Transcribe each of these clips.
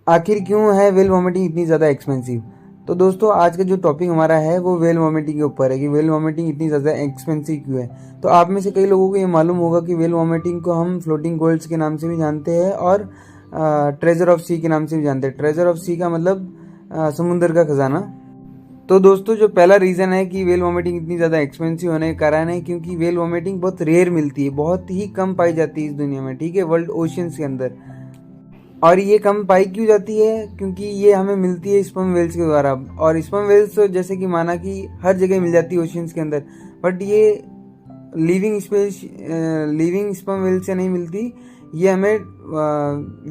आखिर क्यों है व्हेल वॉमिटिंग इतनी ज़्यादा एक्सपेंसिव। तो दोस्तों आज का जो टॉपिक हमारा है वो व्हेल वॉमिटिंग के ऊपर है कि व्हेल वॉमिटिंग इतनी ज़्यादा एक्सपेंसिव क्यों है। तो आप में से कई लोगों को ये मालूम होगा कि व्हेल वॉमिटिंग को हम फ्लोटिंग गोल्ड्स के नाम से भी जानते हैं और ट्रेजर ऑफ सी के नाम से भी जानते हैं। ट्रेजर ऑफ सी का मतलब समुंदर का खजाना। तो दोस्तों जो पहला रीज़न है कि व्हेल वॉमिटिंग इतनी ज़्यादा एक्सपेंसिव होने का कारण है क्योंकि व्हेल वॉमिटिंग बहुत रेयर मिलती है, बहुत ही कम पाई जाती है इस दुनिया में, ठीक है, वर्ल्ड ओशियंस के अंदर। और ये कम पाई क्यों जाती है? क्योंकि ये हमें मिलती है स्पर्म वेल्स के द्वारा। और स्पर्म वेल्स तो जैसे कि माना कि हर जगह मिल जाती है ओशियंस के अंदर, बट ये लिविंग स्पर्म वेल्स से नहीं मिलती। ये हमें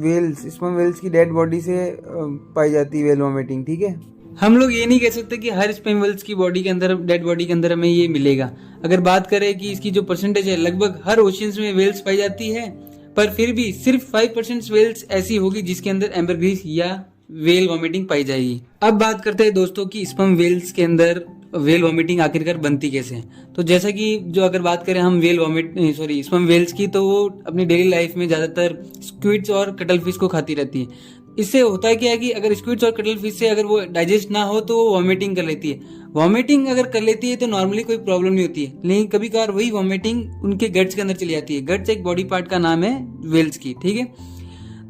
वेल्स स्पर्म वेल्स की डेड बॉडी से पाई जाती है व्हेल वॉमिटिंग, ठीक है। हम लोग ये नहीं कह सकते कि हर स्पर्म वेल्स की बॉडी के अंदर, डेड बॉडी के अंदर हमें ये मिलेगा। अगर बात करें कि इसकी जो परसेंटेज है, लगभग हर ओशियंस में वेल्स पाई जाती है, पर फिर भी सिर्फ 5% वेल्स ऐसी होगी जिसके अंदर एम्बरग्रीस या वेल वॉमिटिंग पाई जाएगी। अब बात करते हैं दोस्तों कि स्पर्म वेल्स के अंदर वेल वॉमिटिंग आखिरकार बनती कैसे है। तो जैसा कि जो अगर बात करें हम स्पर्म वेल्स की, तो वो अपनी डेली लाइफ में ज्यादातर स्क्विड्स और कटल फिश को खाती रहती है। इससे होता है क्या है कि अगर स्क्विड्स और कटल फिश से अगर वो डाइजेस्ट ना हो तो वो वॉमिटिंग कर लेती है। वॉमिटिंग अगर कर लेती है तो नॉर्मली कोई प्रॉब्लम नहीं होती है, लेकिन कभी कभार वही वॉमिटिंग उनके गट्स के अंदर चली जाती है। गट्स एक बॉडी पार्ट का नाम है वेल्स की, ठीक है।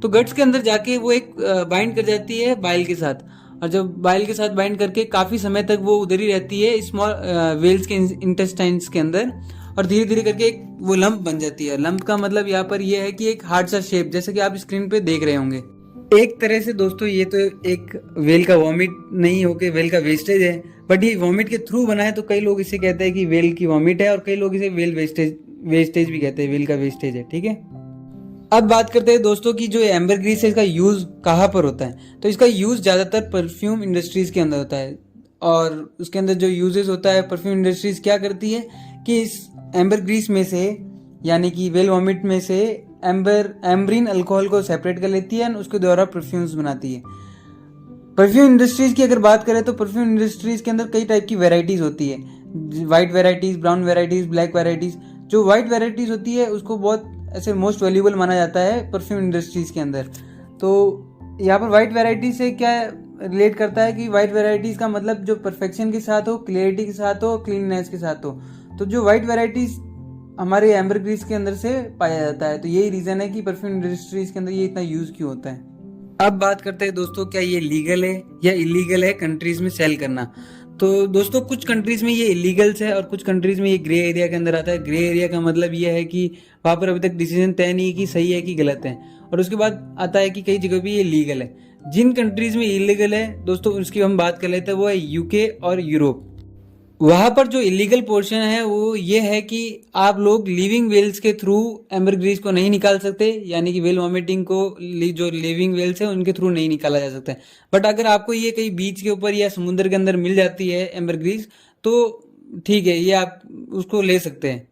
तो गट्स के अंदर जाके वो एक बाइंड कर जाती है बाइल के साथ, और जब बाइल के साथ बाइंड करके काफी समय तक वो उधर ही रहती है स्मॉल वेल्स के इंटेस्टाइन्स के अंदर, और धीरे धीरे करके एक वो लंप बन जाती है। लंप का मतलब यहाँ पर ये है कि एक हार्ड सा शेप, जैसे कि आप स्क्रीन पे देख रहे होंगे। एक तरह से दोस्तों ये तो एक वेल का वॉमिट नहीं होके वेल का वेस्टेज है, बट ये वॉमिट के थ्रू बना है, तो कई लोग इसे कहते हैं कि वेल की वॉमिट है, और कई लोग इसे वेल वेस्टेज वेस्टेज भी कहते हैं, वेल का वेस्टेज है, ठीक है। अब बात करते हैं दोस्तों की जो एम्बरग्रीस है इसका यूज कहाँ पर होता है। तो इसका यूज ज्यादातर परफ्यूम इंडस्ट्रीज के अंदर होता है, और उसके अंदर जो यूजेस होता है, परफ्यूम इंडस्ट्रीज क्या करती है कि इस एम्बरग्रीस में से, यानी कि वेल वॉमिट में से एम्ब्रीन अल्कोहल को सेपरेट कर लेती है और उसके द्वारा परफ्यूम्स बनाती है। परफ्यूम इंडस्ट्रीज की अगर बात करें तो परफ्यूम इंडस्ट्रीज के अंदर कई टाइप की वेराइटीज होती है, white varieties, brown varieties, black varieties. जो व्हाइट वेराइटीज होती है उसको बहुत ऐसे मोस्ट वैल्यूबल माना जाता है परफ्यूम इंडस्ट्रीज के अंदर। तो यहाँ पर व्हाइट वेराइटीज से क्या रिलेट करता है कि व्हाइट वेराइटीज का मतलब जो परफेक्शन के साथ हो, क्लियरिटी के साथ हो, क्लीननेस के साथ हो। तो जो व्हाइट वेराइटीज हमारे एम्बरग्रीस के अंदर से पाया जाता है, तो यही रीजन है कि परफ्यूम इंडस्ट्रीज के अंदर ये इतना यूज क्यों होता है। अब बात करते हैं दोस्तों, क्या ये लीगल है या इलीगल है कंट्रीज में सेल करना। तो दोस्तों कुछ कंट्रीज में ये इलीगल्स है और कुछ कंट्रीज में ये ग्रे एरिया के अंदर आता है। ग्रे एरिया का मतलब ये है कि वहां पर अभी तक डिसीजन तय नहीं है कि सही है कि गलत है। और उसके बाद आता है कि कई जगह भी ये लीगल है। जिन कंट्रीज में इलीगल है दोस्तों उसकी हम बात कर लेते हैं, वो है यूके और यूरोप। वहां पर जो इलीगल पोर्शन है वो ये है कि आप लोग लिविंग वेल्स के थ्रू एम्बरग्रीस को नहीं निकाल सकते, यानी कि वेल वॉमिटिंग को जो लिविंग वेल्स है उनके थ्रू नहीं निकाला जा सकता है। बट अगर आपको ये कहीं बीच के ऊपर या समुद्र के अंदर मिल जाती है एम्बरग्रीस, तो ठीक है, ये आप उसको ले सकते हैं।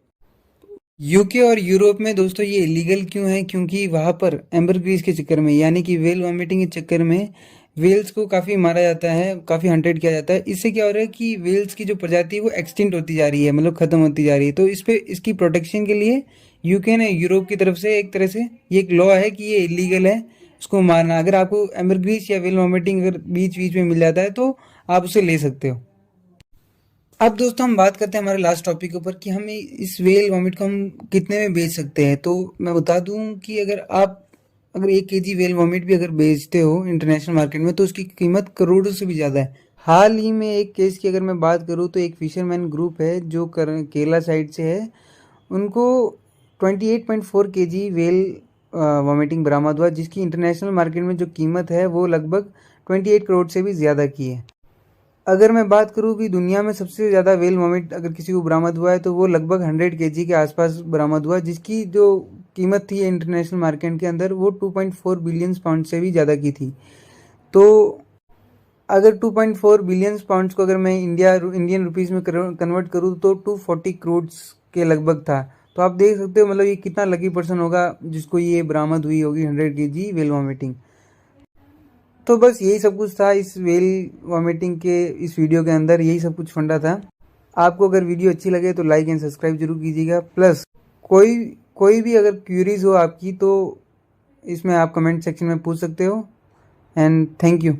यूके और यूरोप में दोस्तों ये इलीगल क्यों है? क्योंकि वहां पर एम्बरग्रीस के चक्कर में, यानी कि वेल वॉमिटिंग के चक्कर में वेल्स को काफ़ी मारा जाता है, काफ़ी हंटेड किया जाता है। इससे क्या हो रहा है कि वेल्स की जो प्रजाति है वो एक्सटिंक्ट होती जा रही है, मतलब ख़त्म होती जा रही है। तो इस पे इसकी प्रोटेक्शन के लिए यूके ने यूरोप की तरफ से एक तरह से ये एक लॉ है कि ये इलीगल है इसको मारना। अगर आपको एम्बरग्रीस या वेल वॉमिटिंग अगर बीच बीच में मिल जाता है तो आप उसे ले सकते हो। अब दोस्तों हम बात करते हैं हमारे लास्ट टॉपिक के ऊपर कि हम इस वेल वॉमिट को हम कितने में बेच सकते हैं। तो मैं बता दूं कि अगर 1 kg वेल वॉमिट भी अगर बेचते हो इंटरनेशनल मार्केट में तो उसकी कीमत करोड़ों से भी ज़्यादा है। हाल ही में एक केस की अगर मैं बात करूं तो एक फिशरमैन ग्रुप है जो केरला साइड से है, उनको 28.4 kg वेल वॉमिटिंग बरामद हुआ, जिसकी इंटरनेशनल मार्केट में जो कीमत है वो लगभग 28 करोड़ से भी ज़्यादा की है। अगर मैं बात करूं कि दुनिया में सबसे ज़्यादा वेल वॉमिट अगर किसी को बरामद हुआ है तो वो लगभग 100 kg के आसपास बरामद हुआ, जिसकी जो कीमत थी इंटरनेशनल मार्केट के अंदर वो 2.4 बिलियन पाउंड से भी ज़्यादा की थी। तो अगर 2.4 बिलियन पाउंड्स को अगर मैं इंडियन रुपीज़ में कन्वर्ट करूँ तो 240 करोड़ के लगभग था। तो आप देख सकते हो मतलब ये कितना लकी पर्सन होगा जिसको ये बरामद हुई होगी 100 kg वेल वॉमिटिंग। तो बस यही सब कुछ था इस वेल वॉमिटिंग के इस वीडियो के अंदर, यही सब कुछ फंडा था। आपको अगर वीडियो अच्छी लगे तो लाइक एंड सब्सक्राइब जरूर कीजिएगा। प्लस कोई कोई भी अगर क्यूरीज हो आपकी तो इसमें आप कमेंट सेक्शन में पूछ सकते हो। And thank you.